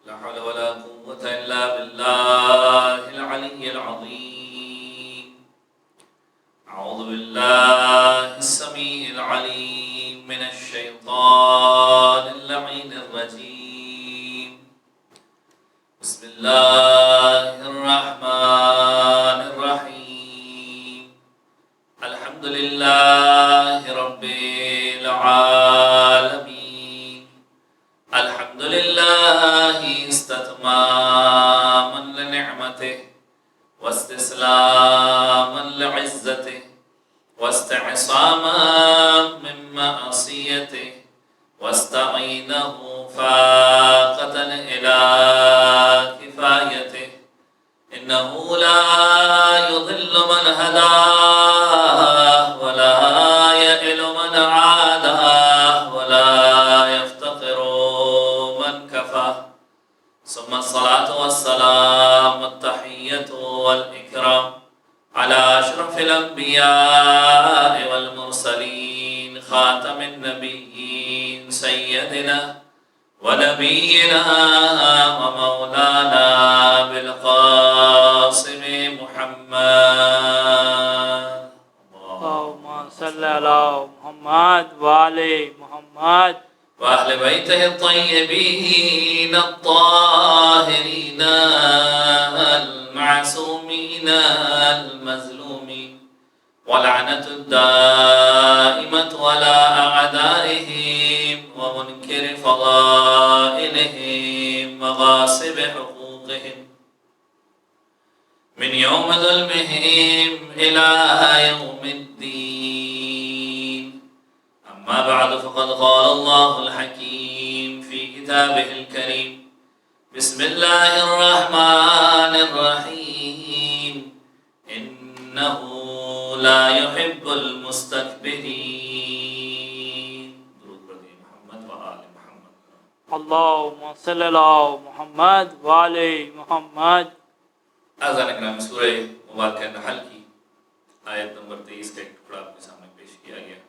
لا حول ولا قوة إلا بالله العلي العظيم. أعوذ بالله السميع العليم من الشيطان اللعين الرجيم. بسم الله الرحمن الرحيم. الحمد لله رب العالمين. الحمد لله استتماما لنعمته واستسلاما لعزته واستعصاما من معصيته واستعينه فاقة إلى كفايته. إنه لا يضل من هداه ولا يئل من عاداه ولا يفتقر من كفاه. ثم الصلاة والسلام والتحية والإكرام على أشرف الأنبياء والمرسلين خاتم النبيين سيدنا ونبينا ومولانا بالقاسم محمد. اللهم صل على محمد وآل محمد وأهل بيته الطيبين الطاهرين المعصومين المظلومين ولعنة الدائمة على أعدائهم ومنكر فضائلهم وغاصب حقوقهم من يوم ظلمهم إلى يوم الدين. أما بعد فقد قال الله الحكيم في كتابه الكريم. بسم الله الرحمن الرحيم. إنه لا يحب المستكبرين. درود بر محمد وآل محمد. اللهم صل على محمد وآل محمد. اذان اکرام سورہ مبارکہ نحل کی آیت نمبر 23 کا ایک ٹکڑا آپ کے سامنے پیش کیا گیا.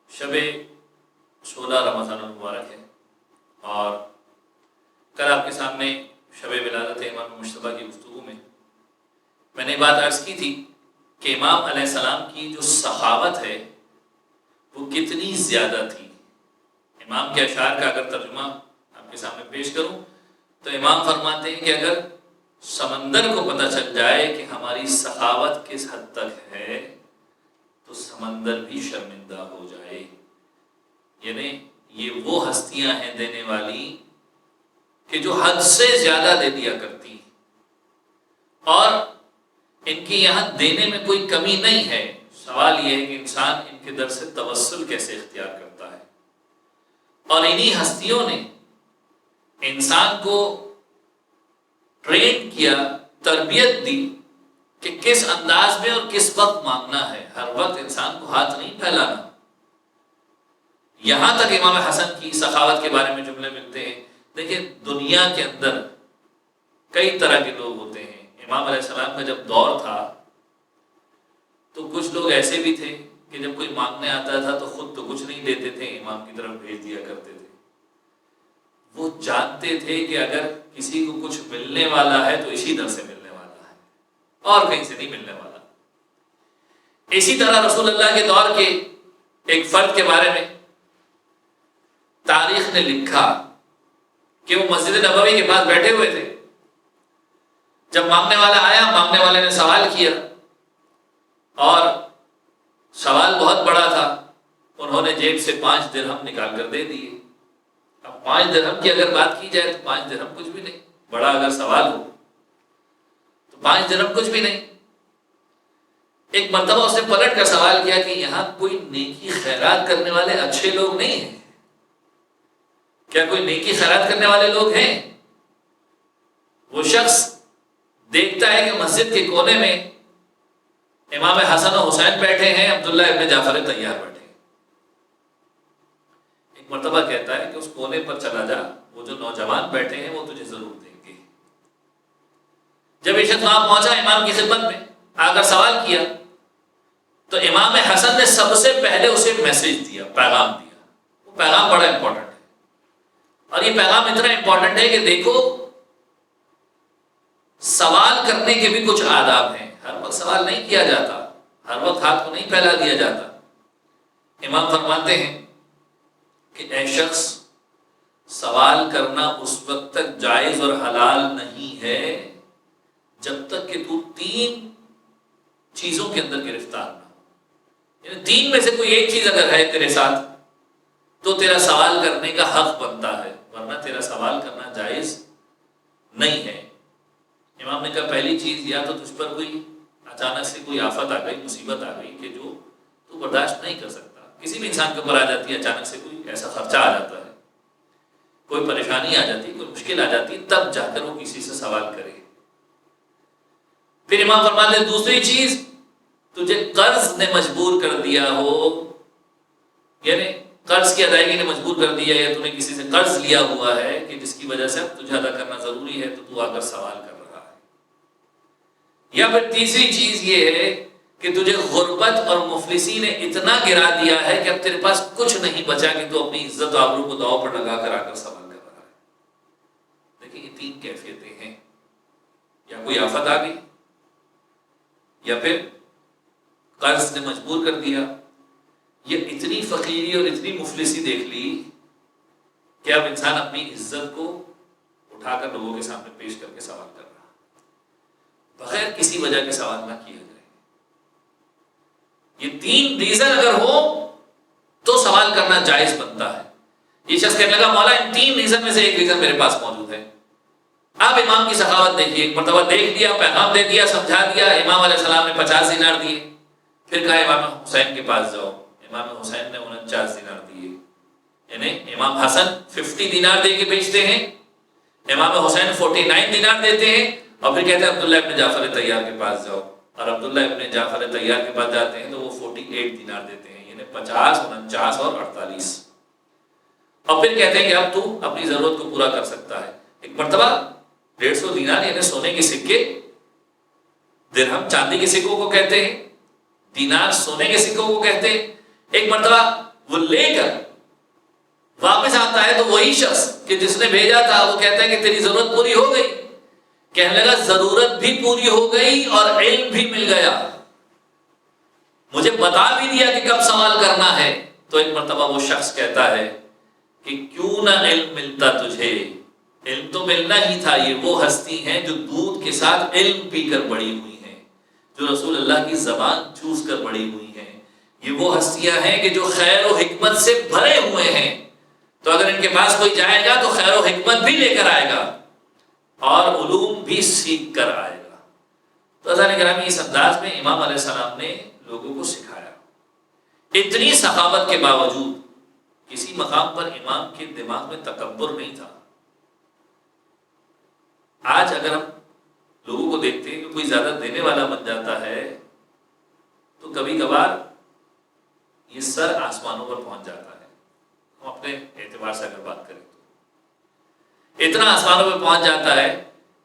شب 16 رمضان المبارک ہے اور کل آپ کے سامنے شب ولادت امام مجتبیٰ کی گفتگو میں نے بات عرض کی تھی کہ امام علیہ السلام کی جو سخاوت ہے وہ کتنی زیادہ تھی. امام کے اشعار کا اگر ترجمہ آپ کے سامنے پیش کروں تو امام فرماتے ہیں کہ اگر سمندر کو پتہ چل جائے کہ ہماری سخاوت کس حد تک ہے تو سمندر بھی شرمندہ ہو جائے. یعنی یہ وہ ہستیاں ہیں دینے والی کہ جو حد سے زیادہ دے دیا کرتی ہیں اور ان کی یہاں دینے میں کوئی کمی نہیں ہے. سوال یہ ہے کہ انسان ان کے در سے توسل کیسے اختیار کرتا ہے. اور انہی ہستیوں نے انسان کو ٹرین کیا، تربیت دی کہ کس انداز میں اور کس وقت مانگنا ہے. ہر وقت انسان کو ہاتھ نہیں پھیلانا. یہاں تک امام حسن کی سخاوت کے بارے میں جملے ملتے ہیں. دیکھیں دنیا کے اندر کئی طرح کے لوگ ہوتے ہیں. امام علیہ السلام کا جب دور تھا تو کچھ لوگ ایسے بھی تھے کہ جب کوئی مانگنے آتا تھا تو خود تو کچھ نہیں دیتے تھے، امام کی طرف بھیج دیا کرتے تھے. وہ جانتے تھے کہ اگر کسی کو کچھ ملنے والا ہے تو اسی در سے ملنے والا ہے اور کہیں سے نہیں ملنے والا. اسی طرح رسول اللہ کے دور کے ایک فرد کے بارے میں تاریخ نے لکھا کہ وہ مسجد نبوی کے پاس بیٹھے ہوئے تھے. جب مانگنے والا آیا، مانگنے والے نے سوال کیا اور سوال بہت بڑا تھا. انہوں نے جیب سے 5 درہم نکال کر دے دیے. اب 5 درہم کی اگر بات کی جائے تو 5 درہم کچھ بھی نہیں. بڑا اگر سوال ہو تو 5 درہم کچھ بھی نہیں. ایک مرتبہ اس نے پلٹ کر سوال کیا کہ یہاں کوئی نیکی خیرات کرنے والے اچھے لوگ نہیں ہیں؟ کیا کوئی نیکی خیرات کرنے والے لوگ ہیں؟ وہ شخص دیکھتا ہے کہ مسجد کے کونے میں امام حسن و حسین بیٹھے ہیں، عبداللہ ابن جعفر طیار بیٹھے ہیں. ایک مرتبہ کہتا ہے کہ اس کونے پر چلا جا، وہ جو نوجوان بیٹھے ہیں وہ تجھے ضرور دیں گے. جب یہ شخص وہاں پہنچا امام کی خدمت میں آ کر سوال کیا تو امام حسن نے سب سے پہلے اسے میسج دیا، پیغام دیا. وہ پیغام بڑا امپورٹنٹ ہے. یہ پیغام اتنا امپورٹنٹ ہے کہ دیکھو سوال کرنے کے بھی کچھ آداب ہیں. ہر وقت سوال نہیں کیا جاتا، ہر وقت ہاتھ کو نہیں پھیلا دیا جاتا. امام فرماتے ہیں کہ اے شخص، سوال کرنا اس وقت تک جائز اور حلال نہیں ہے جب تک کہ تو 3 چیزوں کے اندر گرفتار نہ ہو. یعنی 3 میں سے کوئی ایک چیز اگر ہے تیرے ساتھ تو تیرا سوال کرنے کا حق بنتا ہے، ورنہ تیرا سوال کرنا جائز نہیں ہے. امام نے کہا پہلی چیز، یا تو تجھ پر کوئی اچانک سے کوئی آفت آ گئی، مصیبت آ گئی کہ جو تو برداشت نہیں کر سکتا. کسی بھی انسان کے اوپر آ جاتی ہے، اچانک سے کوئی ایسا خرچہ آ جاتا ہے، کوئی پریشانی آ جاتی ہے، کوئی مشکل آ جاتی ہے، تب جا کر وہ کسی سے سوال کرے. پھر امام فرماتے ہیں دوسری چیز، تجھے قرض نے مجبور کر دیا ہو، یعنی قرض کی ادائیگی نے مجبور کر دیا، یا تو نے کسی سے قرض لیا ہوا ہے کہ جس کی وجہ سے اب تجھے ادا کرنا ضروری ہے، تو تو آ کر سوال کر رہا ہے. یا پھر تیسری چیز یہ ہے کہ تجھے غربت اور مفلسی نے اتنا گرا دیا ہے کہ اب تیرے پاس کچھ نہیں بچا کہ تو اپنی عزت و آبرو کو داؤ پر لگا کر آ کر سوال کر رہا ہے. دیکھیں یہ 3 کیفیتیں ہیں، یا کوئی آفت آ گئی، یا پھر قرض نے مجبور کر دیا، یہ اتنی فقیری اور اتنی مفلسی دیکھ لی کہ اب انسان اپنی عزت کو اٹھا کر لوگوں کے سامنے پیش کر کے سوال کر رہا، بغیر کسی وجہ کے سوال نہ کیا جائے. یہ 3 ریزن اگر ہو تو سوال کرنا جائز بنتا ہے. یہ شخص کہنے لگا مولا ان 3 ریزن میں سے ایک ریزن میرے پاس موجود ہے. آپ امام کی سخاوت دیکھیے، ایک مرتبہ دیکھ لیا، پیغام دے دیا، سمجھا دیا. امام علیہ السلام نے 50 دینار دیے. پھر کہا امام حسین کے پاس جاؤ. امام حسین نے 49 دینار دیے. یعنی امام حسن 50 دینار دے کے بیچتے ہیں، امام حسین 49 دینار دیتے ہیں، اور پھر کہتے ہیں عبداللہ ابن جعفر طیار کے پاس جاؤ. اور عبداللہ ابن جعفر طیار کے پاس جاتے ہیں تو وہ 48 دینار دیتے ہیں، یعنی 50، 49 اور 48. اور پھر کہتے ہیں کہ اب تو اپنی ضرورت کو پورا کر سکتا ہے. ایک مرتبہ 150 دینار یعنی سونے کے سکے، درہم چاندی کے سکوں کو کہتے ہیں، دینار سونے کے سکوں کو کہتے ہیں. ایک مرتبہ وہ لے کر واپس آتا ہے تو وہی شخص کہ جس نے بھیجا تھا وہ کہتا ہے کہ تیری ضرورت پوری ہو گئی. کہنے لگا ضرورت بھی پوری ہو گئی اور علم بھی مل گیا، مجھے بتا بھی دیا کہ کب سوال کرنا ہے. تو ایک مرتبہ وہ شخص کہتا ہے کہ کیوں نہ علم ملتا تجھے، علم تو ملنا ہی تھا. یہ وہ ہستی ہیں جو دودھ کے ساتھ علم پی کر بڑی ہوئی ہیں، جو رسول اللہ کی زبان چوس کر بڑی ہوئی ہیں. یہ وہ ہستیاں ہیں کہ جو خیر و حکمت سے بھرے ہوئے ہیں. تو اگر ان کے پاس کوئی جائے گا تو خیر و حکمت بھی لے کر آئے گا اور علوم بھی سیکھ کر آئے گا. تو حضرات گرامی اس انداز میں امام علیہ السلام نے لوگوں کو سکھایا. اتنی سخاوت کے باوجود کسی مقام پر امام کے دماغ میں تکبر نہیں تھا. آج اگر ہم لوگوں کو دیکھتے ہیں کہ کوئی زیادہ دینے والا بن جاتا ہے تو کبھی کبھار یہ سر آسمانوں پر پہنچ جاتا ہے. ہم اپنے اعتبار سے اگر بات کریں تو اتنا آسمانوں پر پہنچ جاتا ہے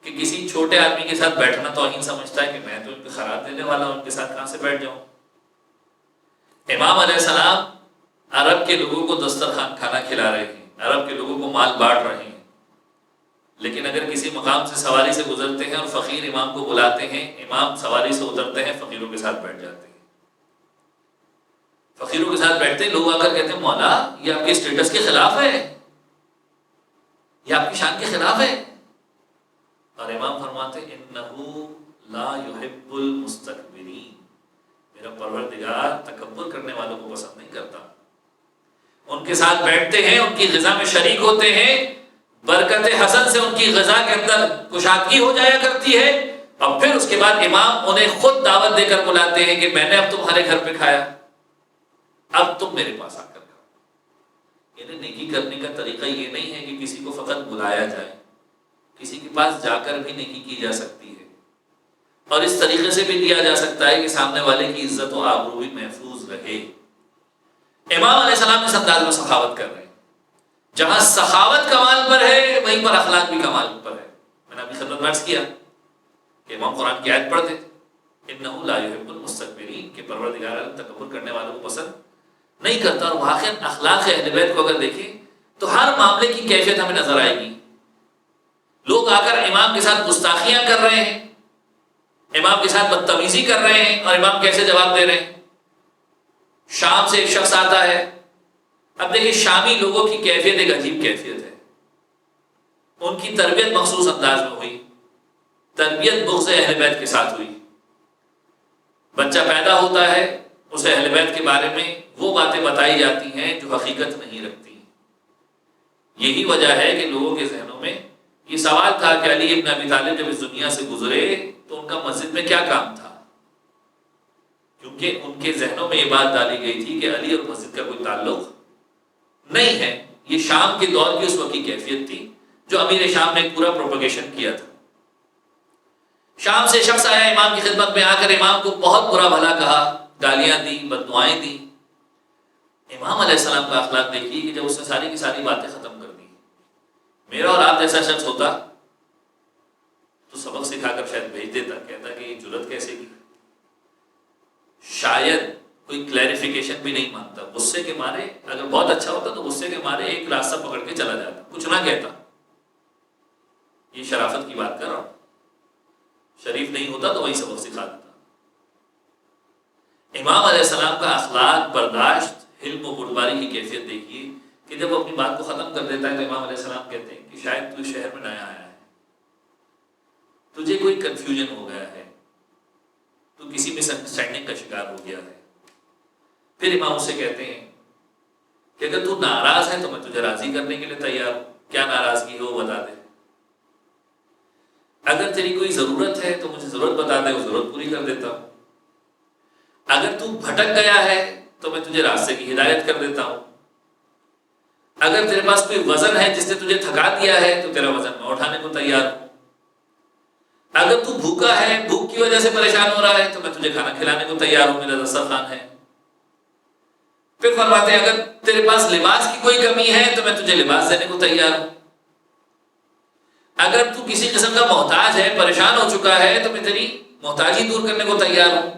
کہ کسی چھوٹے آدمی کے ساتھ بیٹھنا توہین سمجھتا ہے کہ میں تو ان پہ خراب دینے والا ہوں، ان کے ساتھ کہاں سے بیٹھ جاؤں. امام علیہ السلام عرب کے لوگوں کو دسترخوان کھانا کھلا رہے ہیں، عرب کے لوگوں کو مال بانٹ رہے ہیں، لیکن اگر کسی مقام سے سواری سے گزرتے ہیں اور فقیر امام کو بلاتے ہیں، امام سواری سے اترتے ہیں، فقیروں کے ساتھ بیٹھ جاتے ہیں. فقیروں کے ساتھ بیٹھتے ہیں، لوگ آ کر کہتے ہیں مولا یہ آپ کے اسٹیٹس کے خلاف ہے، یہ آپ کی شان کے خلاف ہے. اور امام فرماتے ہیں انہو لا یحب المستکبرین، میرا پروردگار تکبر کرنے والوں کو پسند نہیں کرتا. ان کے ساتھ بیٹھتے ہیں، ان کی غذا میں شریک ہوتے ہیں، برکت حسن سے ان کی غذا کے اندر کشادگی ہو جایا کرتی ہے. اور پھر اس کے بعد امام انہیں خود دعوت دے کر بلاتے ہیں کہ میں نے اب تمہارے گھر پہ کھایا، اب تم میرے پاس آ کر کھاؤ. یعنی نیکی کرنے کا طریقہ یہ نہیں ہے کہ کسی کو فقط بلایا جائے، کسی کے پاس جا کر بھی نیکی کی جا سکتی ہے، اور اس طریقے سے بھی دیا جا سکتا ہے کہ سامنے والے کی عزت و آبرو بھی محفوظ رہے. امام علیہ السلام اس انداز میں سخاوت کر رہے ہیں. جہاں سخاوت کمال پر ہے وہیں پر اخلاق بھی کمال پر ہے. میں نے ابھی خدمت میں عرض کیا کہ امام قرآن کی آیت پڑھتے انہ لا یحب المستکبرین، کہ پروردگار عالم تکبر کرنے والوں کو پسند نہیں کرتا. اور واقعا اخلاق اہل بیت کو اگر دیکھیں تو ہر معاملے کی کیفیت ہمیں نظر آئے گی. لوگ آ کر امام کے ساتھ گستاخیاں کر رہے ہیں، امام کے ساتھ بدتمیزی کر رہے ہیں، اور امام کیسے جواب دے رہے ہیں. شام سے ایک شخص آتا ہے. اب دیکھیں شامی لوگوں کی کیفیت ایک عجیب کیفیت ہے. ان کی تربیت مخصوص انداز میں ہوئی، تربیت بغض اہل بیت کے ساتھ ہوئی. بچہ پیدا ہوتا ہے، اسے اہل بیت کے بارے میں وہ باتیں بتائی جاتی ہیں جو حقیقت نہیں رکھتی. یہی وجہ ہے کہ لوگوں کے ذہنوں میں یہ سوال تھا کہ علی ابن ابی طالب جب اس دنیا سے گزرے تو ان کا مسجد میں کیا کام تھا، کیونکہ ان کے ذہنوں میں یہ بات ڈالی گئی تھی کہ علی اور مسجد کا کوئی تعلق نہیں ہے. یہ شام کے دور کی اس وقت کی کیفیت تھی جو امیر شام نے پورا پروپیگیشن کیا تھا. شام سے شخص آیا امام کی خدمت میں، آ کر امام کو بہت برا بھلا کہا، گالیاں دی، بددعائیں دی. امام علیہ السلام کا اخلاق دیکھیے کہ جب اس نے ساری کی ساری باتیں ختم کر دی. میرا اور آپ جیسا شخص ہوتا تو سبق سکھا کر شاید بھیج دیتا، کہتا کہ یہ جرت کیسے کی. شاید کوئی کلیریفیکیشن بھی نہیں مانگتا، غصے کے مارے اگر بہت اچھا ہوتا تو غصے کے مارے ایک راستہ پکڑ کے چلا جاتا، کچھ نہ کہتا. یہ شرافت کی بات کر رہا ہوں. شریف نہیں ہوتا تو وہی سبق سکھا دیتا. امام علیہ السلام کا اخلاق، برداشت، حلم و بردباری کی کیفیت دیکھیے کہ جب وہ اپنی بات کو ختم کر دیتا ہے تو امام علیہ السلام کہتے ہیں کہ شاید تو شہر میں نیا آیا ہے، تجھے کوئی کنفیوژن ہو گیا ہے، تو کسی مس انڈرسٹینڈنگ کا شکار ہو گیا ہے. پھر امام اسے کہتے ہیں کہ اگر تو ناراض ہے تو میں تجھے راضی کرنے کے لیے تیار ہوں، کیا ناراضگی ہو وہ بتا دے. اگر تیری کوئی ضرورت ہے تو مجھے ضرورت بتا دے، وہ ضرورت پوری کر دیتا ہوں. اگر تو بھٹک گیا ہے تو میں تجھے راستے کی ہدایت کر دیتا ہوں. اگر تیرے پاس کوئی وزن ہے جس نے تجھے تھکا دیا ہے تو تیرا وزن میں اٹھانے کو تیار ہوں. اگر تو بھوکا ہے، بھوک کی وجہ سے پریشان ہو رہا ہے تو میں تجھے کھانا کھلانے کو تیار ہوں، میرا دسترخوان ہے. پھر فرماتے ہیں اگر تیرے پاس لباس کی کوئی کمی ہے تو میں تجھے لباس دینے کو تیار ہوں. اگر تو کسی قسم کا محتاج ہے، پریشان ہو چکا ہے تو میں تیری محتاجی دور کرنے کو تیار ہوں.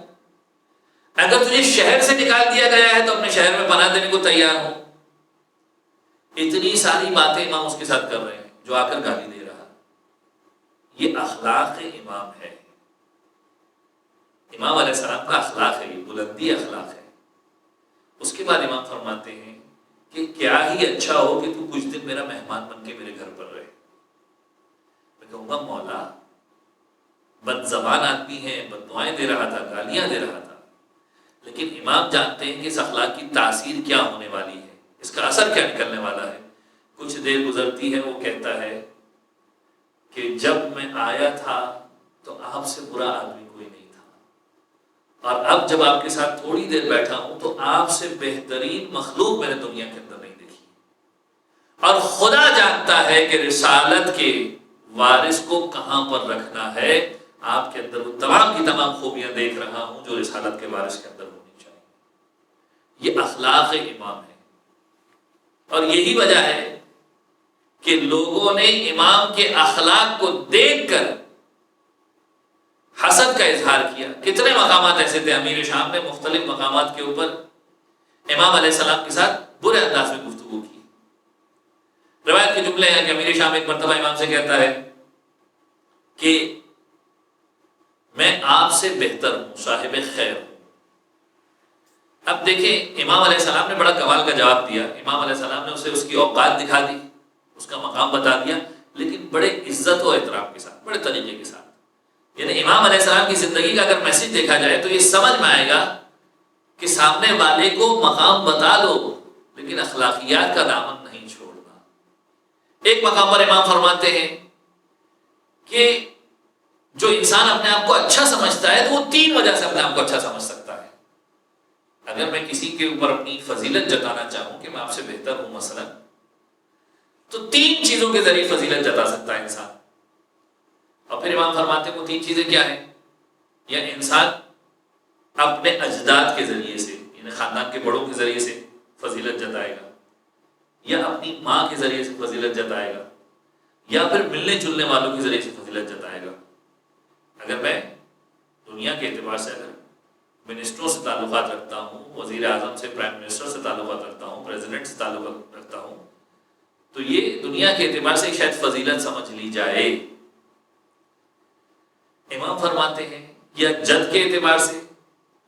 اگر تجھے شہر سے نکال دیا گیا ہے تو اپنے شہر میں پناہ دینے کو تیار ہوں. اتنی ساری باتیں امام اس کے ساتھ کر رہے ہیں جو آ کر گالی دے رہا. یہ اخلاق امام ہے. امام علیہ السلام کا اخلاق ہے، یہ بلندی اخلاق ہے. اس کے بعد امام فرماتے ہیں کہ کیا ہی اچھا ہو کہ تو کچھ دن میرا مہمان بن کے میرے گھر پر رہے. میں کہوں گا مولا بد زبان آدمی ہے، بد دعائیں دے رہا تھا، گالیاں دے رہا تھا، لیکن امام جانتے ہیں کہ اس اخلاق کی تاثیر کیا ہونے والی ہے، اس کا اثر کیا نکلنے والا ہے. کچھ دیر گزرتی ہے، وہ کہتا ہے کہ جب میں آیا تھا تو آپ سے برا آدمی کوئی نہیں تھا، اور اب جب آپ کے ساتھ تھوڑی دیر بیٹھا ہوں تو آپ سے بہترین مخلوق میں نے دنیا کے اندر نہیں دیکھی. اور خدا جانتا ہے کہ رسالت کے وارث کو کہاں پر رکھنا ہے. آپ کے اندر وہ تمام کی تمام خوبیاں دیکھ رہا ہوں جو رسالت کے وارث کے اندر ہونی چاہیے. یہ اخلاق امام ہے. اور یہی وجہ ہے کہ لوگوں نے امام کے اخلاق کو دیکھ کر حسد کا اظہار کیا. کتنے مقامات ایسے تھے، امیر شام نے مختلف مقامات کے اوپر امام علیہ السلام کے ساتھ برے انداز میں گفتگو کی. روایت کے جملے ہیں کہ امیر شام ایک مرتبہ امام سے کہتا ہے کہ میں آپ سے بہتر ہوں، صاحب خیر ہوں. اب دیکھیں امام علیہ السلام نے بڑا کمال کا جواب دیا. امام علیہ السلام نے اسے اس کی اوقات دکھا دی، اس کا مقام بتا دیا، لیکن بڑے عزت و احترام کے ساتھ، بڑے طریقے کے ساتھ. یعنی امام علیہ السلام کی زندگی کا اگر میسج دیکھا جائے تو یہ سمجھ میں آئے گا کہ سامنے والے کو مقام بتا دو لیکن اخلاقیات کا دامن نہیں چھوڑنا. ایک مقام پر امام فرماتے ہیں کہ جو انسان اپنے آپ کو اچھا سمجھتا ہے تو وہ 3 وجہ سے اپنے آپ کو اچھا سمجھ سکتا ہے. اگر میں کسی کے اوپر اپنی فضیلت جتانا چاہوں کہ میں آپ سے بہتر ہوں مثلا، تو 3 چیزوں کے ذریعے فضیلت جتا سکتا ہے انسان. اور پھر امام فرماتے ہیں وہ 3 چیزیں کیا ہیں؟ یا انسان اپنے اجداد کے ذریعے سے، یعنی خاندان کے بڑوں کے ذریعے سے فضیلت جتائے گا، یا اپنی ماں کے ذریعے سے فضیلت جتائے گا، یا پھر ملنے جلنے والوں کے ذریعے سے فضیلت جتائے گا. اگر میں دنیا کے اعتبار سے اگر منسٹروں سے تعلقات رکھتا ہوں، وزیر اعظم سے، پرائم منسٹر سے تعلقات رکھتا ہوں، پریزیڈنٹ سے تعلقات رکھتا ہوں، دنیا کے اعتبار سے شاید فضیلت سمجھ لی جائے. امام فرماتے ہیں یا جد کے اعتبار سے،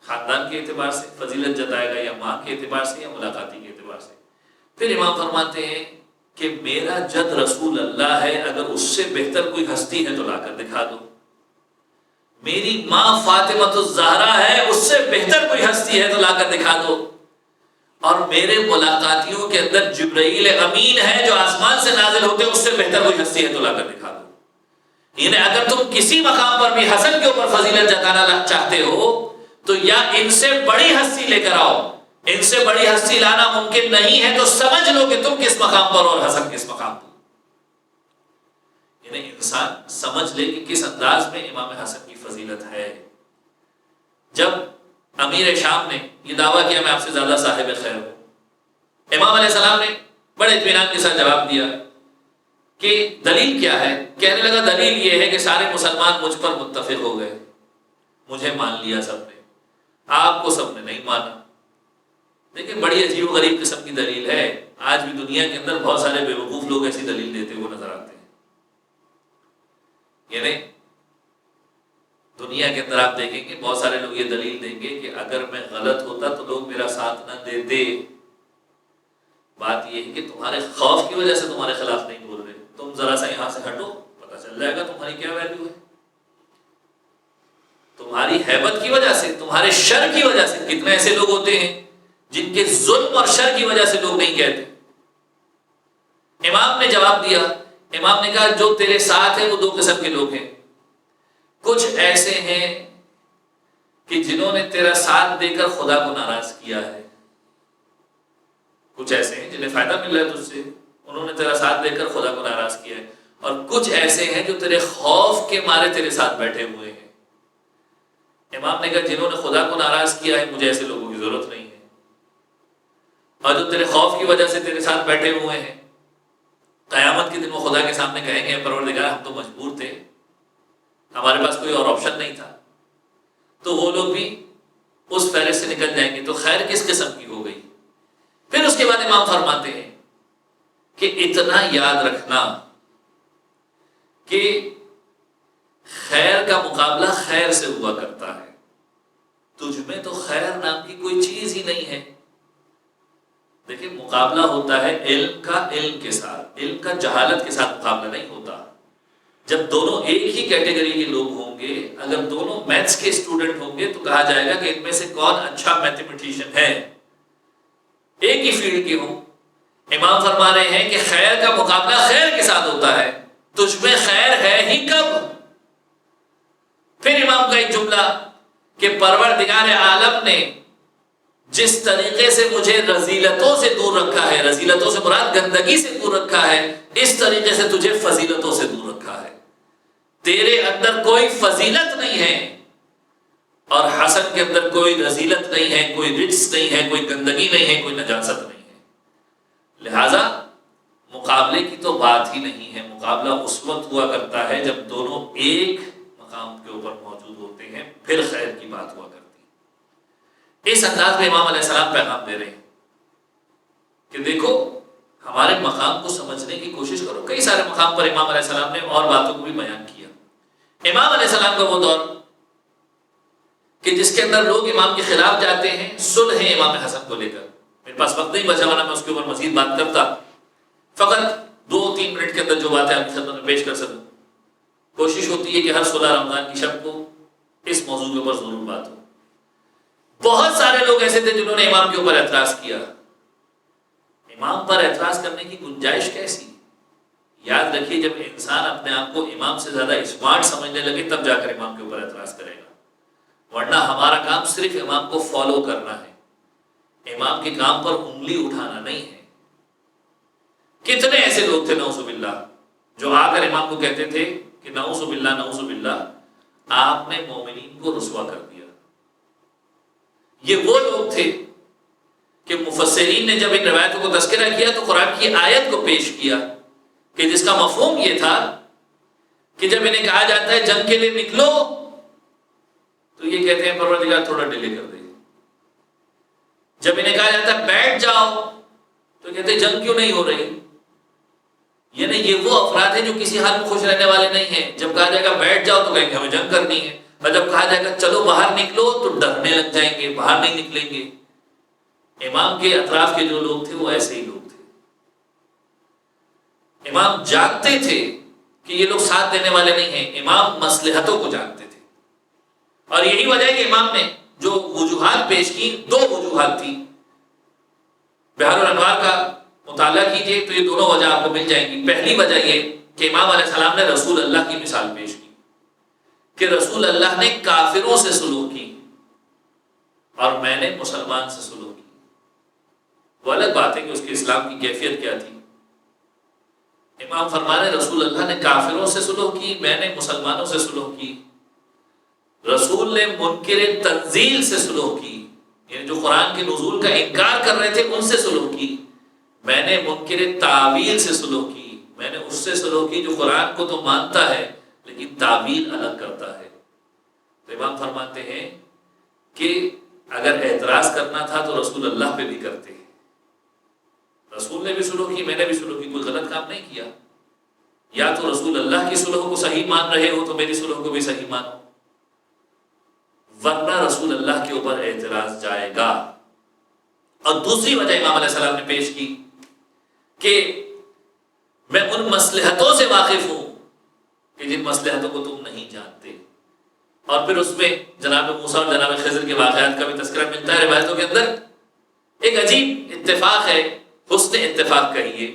خاندان کے اعتبار سے فضیلت جتائے گا، یا ماں کے اعتبار سے، یا ملاقاتی کے اعتبار سے. پھر امام فرماتے ہیں کہ میرا جد رسول اللہ ہے، اگر اس سے بہتر کوئی ہستی ہے تو لا کر دکھا دو. میری ماں فاطمہ الزہرا ہے، اس سے بہتر کوئی ہستی ہے تو لا کر دکھا دو. اور میرے ملاقاتیوں کے اندر جبرائیل امین ہے جو آسمان سے نازل ہوتے ہیں، اس سے بہتر کوئی ہستی ہے تو لا کر دکھا دو. یعنی اگر تم کسی مقام پر بھی حسن کے اوپر فضیلت جتانا چاہتے ہو تو یا ان سے بڑی ہستی لے کر آؤ. ان سے بڑی ہستی لانا ممکن نہیں ہے تو سمجھ لو کہ تم کس مقام پر اور حسن کس مقام پر. یعنی انسان سمجھ لے کہ کس انداز میں امام حسن کی فضیلت ہے. جب امیر شام نے یہ دعویٰ کیا میں آپ سے زیادہ صاحب خیر ہوں، امام علیہ السلام نے بڑے اطمینان کے ساتھ جواب دیا کہ دلیل کیا ہے؟ کہنے لگا دلیل یہ ہے کہ سارے مسلمان مجھ پر متفق ہو گئے، مجھے مان لیا سب نے، آپ کو سب نے نہیں مانا. دیکھیں بڑی عجیب و غریب قسم کی دلیل ہے. آج بھی دنیا کے اندر بہت سارے بے وقوف لوگ ایسی دلیل دیتے ہوئے نظر آتے ہیں. یعنی دنیا کے اندر آپ دیکھیں گے بہت سارے لوگ یہ دلیل دیں گے کہ اگر میں غلط ہوتا تو لوگ میرا ساتھ نہ دیتے. بات یہ ہے کہ تمہارے خوف کی وجہ سے تمہارے خلاف نہیں بول رہے. تم ذرا سا یہاں سے ہٹو، پتہ چل جائے گا تمہاری کیا ویلیو ہے. تمہاری ہیبت کی وجہ سے، تمہارے شر کی وجہ سے. کتنے ایسے لوگ ہوتے ہیں جن کے ظلم اور شر کی وجہ سے لوگ نہیں کہتے. امام نے جواب دیا، امام نے کہا جو تیرے ساتھ ہیں وہ دو قسم کے لوگ ہیں. کچھ ایسے ہیں کہ جنہوں نے تیرا ساتھ دے کر خدا کو ناراض کیا ہے. کچھ ایسے ہیں جنہیں فائدہ مل رہا ہے تجھ سے، انہوں نے تیرا ساتھ دے کر خدا کو ناراض کیا ہے. اور کچھ ایسے ہیں جو تیرے خوف کے مارے تیرے ساتھ بیٹھے ہوئے ہیں. امام نے کہا جنہوں نے خدا کو ناراض کیا ہے مجھے ایسے لوگوں کی ضرورت نہیں ہے. اور جو تیرے خوف کی وجہ سے تیرے ساتھ بیٹھے ہوئے ہیں، قیامت کے دن وہ خدا کے سامنے کہیں گے پروردگار ہم تو مجبور تھے، ہمارے پاس کوئی اور آپشن نہیں تھا. تو وہ لوگ بھی اس فہرست سے نکل جائیں گے. تو خیر کس قسم کی ہو گئی. پھر اس کے بعد امام فرماتے ہیں کہ اتنا یاد رکھنا کہ خیر کا مقابلہ خیر سے ہوا کرتا ہے. تجھ میں تو خیر نام کی کوئی چیز ہی نہیں ہے. دیکھیں مقابلہ ہوتا ہے علم کا علم کے ساتھ، علم کا جہالت کے ساتھ مقابلہ نہیں ہوتا. جب دونوں ایک ہی کیٹیگری کے لوگ ہوں گے، اگر دونوں میتھس کے اسٹوڈنٹ ہوں گے تو کہا جائے گا کہ ان میں سے کون اچھا میتھمیٹیشین ہے، ایک ہی فیلڈ کے ہوں. امام فرما رہے ہیں کہ خیر کا مقابلہ خیر کے ساتھ ہوتا ہے. تجھ میں خیر ہے ہی کب. پھر امام کا ایک جملہ کہ پروردگار عالم نے جس طریقے سے مجھے رذیلتوں سے دور رکھا ہے، رذیلتوں سے مراد گندگی سے دور رکھا ہے، اس طریقے سے تجھے فضیلتوں سے دور رکھا ہے. تیرے اندر کوئی فضیلت نہیں ہے اور حسن کے اندر کوئی رذیلت نہیں ہے، کوئی رجس نہیں ہے، کوئی گندگی نہیں ہے، کوئی نجاست نہیں ہے. لہذا مقابلے کی تو بات ہی نہیں ہے. مقابلہ اس وقت ہوا کرتا ہے جب دونوں ایک مقام کے اوپر موجود ہوتے ہیں، پھر خیر کی بات ہوا کرتی ہے. اس انداز میں امام علیہ السلام پیغام دے رہے ہیں کہ دیکھو ہمارے مقام کو سمجھنے کی کوشش کرو. کئی سارے مقام پر امام علیہ السلام نے اور باتوں کو بھی بیان کیا. امام علیہ السلام کا وہ دور کہ جس کے اندر لوگ امام کے خلاف جاتے ہیں، صلح ہے امام حسن کو لے کر. میرے پاس وقت نہیں بچا، ورنہ میں اس کے اوپر مزید بات کرتا. فقط 2-3 منٹ کے اندر جو باتیں آپ کی خدمت میں پیش کر سکوں. کوشش ہوتی ہے کہ ہر 16 رمضان کی شب کو اس موضوع کے اوپر ضرور بات ہو. بہت سارے لوگ ایسے تھے جنہوں نے امام کے اوپر اعتراض کیا. امام پر اعتراض کرنے کی گنجائش کیسی؟ یاد رکھیے جب انسان اپنے آپ کو امام سے زیادہ اسمارٹ سمجھنے لگے تب جا کر امام کے اوپر اعتراض کرے گا. ورنہ ہمارا کام صرف امام کو فالو کرنا ہے، امام کے کام پر انگلی اٹھانا نہیں ہے. کتنے ایسے لوگ تھے نعوذ باللہ جو آ کر امام کو کہتے تھے کہ نعوذ باللہ آپ نے مومنین کو رسوا کر دیا. یہ وہ لوگ تھے کہ مفسرین نے جب ان روایتوں کو تذکرہ کیا تو قرآن کی آیت کو پیش کیا کہ جس کا مفہوم یہ تھا کہ جب انہیں کہا جاتا ہے جنگ کے لیے نکلو تو یہ کہتے ہیں پروردگار تھوڑا ڈیلے کر دے. جب انہیں کہا جاتا ہے بیٹھ جاؤ تو کہتے ہیں جنگ کیوں نہیں ہو رہی. یعنی یہ وہ افراد ہیں جو کسی حال میں خوش رہنے والے نہیں ہیں. جب کہا جائے گا بیٹھ جاؤ تو کہیں گے ہمیں جنگ کرنی ہے، اور جب کہا جائے گا چلو باہر نکلو تو ڈرنے لگ جائیں گے، باہر نہیں نکلیں گے. امام کے اطراف کے جو لوگ تھے وہ ایسے ہی لوگ تھے. امام جانتے تھے کہ یہ لوگ ساتھ دینے والے نہیں ہیں، امام مصلحتوں کو جانتے تھے. اور یہی وجہ ہے کہ امام نے جو وجوہات پیش کی، 2 وجوہات تھی. بحار الانوار کا مطالعہ کیجئے تو یہ دونوں وجہ آپ کو مل جائیں گی. پہلی وجہ یہ کہ امام علیہ السلام نے رسول اللہ کی مثال پیش کی کہ رسول اللہ نے کافروں سے سلوک کی اور میں نے مسلمان سے سلوک کی. وہ الگ بات ہے کہ اس کے اسلام کی کیفیت کیا تھی. امام فرما رہے رسول اللہ نے کافروں سے سلوک کی، میں نے مسلمانوں سے سلوک کی. رسول نے منکر تنزیل سے سلوک کی، یعنی جو قرآن کے نزول کا انکار کر رہے تھے ان سے سلوک کی. میں نے منکر تعویل سے سلوک کی، میں نے اس سے سلوک کی جو قرآن کو تو مانتا ہے لیکن تعویل الگ کرتا ہے. تو امام فرماتے ہیں کہ اگر اعتراض کرنا تھا تو رسول اللہ پہ بھی کرتے ہیں. رسول نے بھی سلوک کی، میں نے بھی سلوک کی، کوئی غلط کام نہیں کیا. یا تو رسول اللہ کی سلوک کو صحیح مان رہے ہو تو میری سلوک کو بھی صحیح مانو، ورنہ رسول اللہ کے اوپر اعتراض جائے گا. اور دوسری وجہ امام علیہ السلام نے پیش کی کہ میں ان مصلحتوں سے واقف ہوں کہ جن مصلحتوں کو تم نہیں جانتے. اور پھر اس میں جناب موسیٰ اور جناب خضر کے واقعات کا بھی تذکرہ ملتا ہے روایتوں کے اندر. ایک عجیب اتفاق ہے، حسن اتفاق کہیے،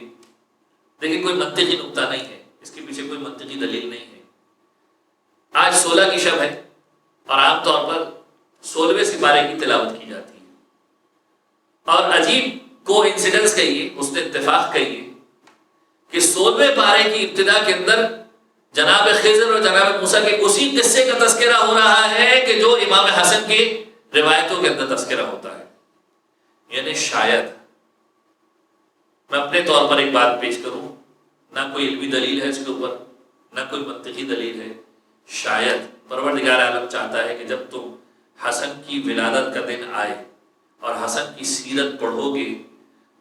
لیکن کوئی منطقی نقطہ نہیں ہے، اس کے پیچھے کوئی منطقی دلیل نہیں ہے. آج 16 کی شب ہے اور عام طور پر 16ویں سپارے کی تلاوت کی جاتی ہے. اور عجیب کو انسیڈنس کہیے، حسن اتفاق کہیے کہ 16ویں پارے کی ابتدا کے اندر جناب خضر اور جناب موسیٰ کے اسی قصے کا تذکرہ ہو رہا ہے کہ جو امام حسن کی روایتوں کے اندر تذکرہ ہوتا ہے. یعنی شاید میں اپنے طور پر ایک بات پیش کروں، نہ کوئی علمی دلیل ہے اس کے اوپر، نہ کوئی منطقی دلیل ہے. شاید پروردگار عالم چاہتا ہے کہ جب تم حسن کی ولادت کا دن آئے اور حسن کی سیرت پڑھو گے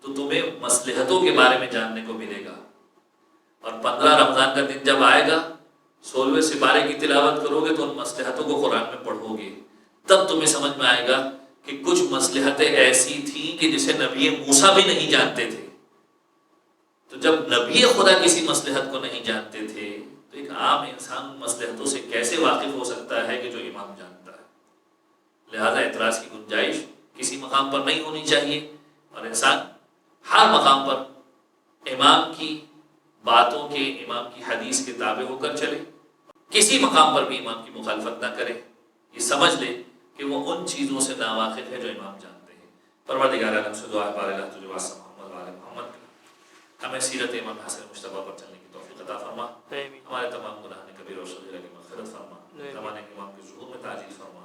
تو تمہیں مصلحتوں کے بارے میں جاننے کو ملے گا. اور 15 رمضان کا دن جب آئے گا، 16ویں سپارے کی تلاوت کرو گے تو ان مصلحتوں کو قرآن میں پڑھو گے، تب تمہیں سمجھ میں آئے گا کہ کچھ مصلحتیں ایسی تھیں کہ جسے نبی موسیٰ بھی نہیں جانتے تھے. تو جب نبی خدا کسی مصلحت کو نہیں جانتے تھے تو ایک عام انسان مصلحتوں سے کیسے واقف ہو سکتا ہے کہ جو امام جانتا ہے. لہذا اعتراض کی گنجائش کسی مقام پر نہیں ہونی چاہیے، اور انسان ہر مقام پر امام کی باتوں کے، امام کی حدیث کے تابع ہو کر چلے. کسی مقام پر بھی امام کی مخالفت نہ کرے، یہ سمجھ لے کہ وہ ان چیزوں سے ناواقف ہے جو امام جانتے ہیں. پروردگار عالم سے دعا ہے بار الہ تجھے واسطہ محمد وآل محمد، ہمیں سیرت امام حسن مجتبیٰ پر چلنے کی توفیق عطا فرما. ہمارے تمام گناہ کبیر اور صغیرہ کی مغفرت فرما. زمانے کے امام کے ظہور میں تعجیل فرما.